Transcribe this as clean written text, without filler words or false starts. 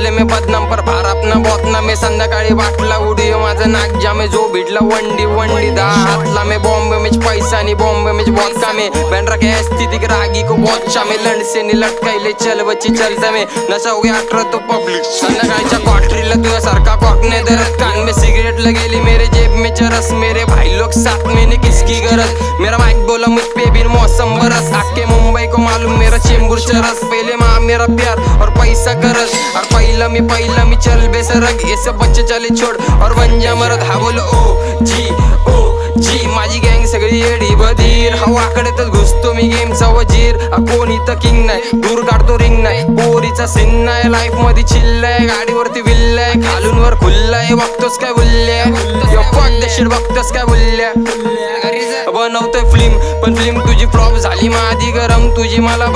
झाले मी बदनाम पर भार अपना बोतना मी संध्याकाळी वाटला उडी माझं नाक जामे जो भिडला वंडी वंडी दा हातला में बॉम्बे में पैसा नहीं बॉम्बे में बहुत कामे बहन रखे स्थिति की रागी को बहुत शामे लंड से नहीं लटकाइले चल बच्ची चलता में नशा हो गया अठरा तो पब्लिक संध्याकाळच्या क्वार्टरीला तुझ्या सारखा कॉकने दरद कान में सिगरेट लगेली मेरे जेब में चरस मेरे भाई लोग साथ में ने किसकी गरज मेरा माइक बोला मुझ पे भी मौसम बरस आके मुंबई को मालूम मेरा चेंबूर चरस पहले माँ मेरा प्यार और पैसा गरज और पहिला मी चल बेसरग ये सब बच्चे चले छोड़ और बन जा मरद हा बोलो ओ जी माझी गँग सगळी येडी बधीर हवाकडे तर घुसतो मी गेमचा वजीर कोणी तर किंग नाही दूर काढतो रिंग नाही पोरीचा सीन नाही लाईफ मध्ये चिल्लाय गाडीवरती विल्लाय खालून वर खुल्लाय बघतोस काय बुल्ल्या बघतोस काय बुल्ल्या बनवतोय फिल्म पण फिल्म तुझी फ्लॉप झाली माझी गरम तुझी मला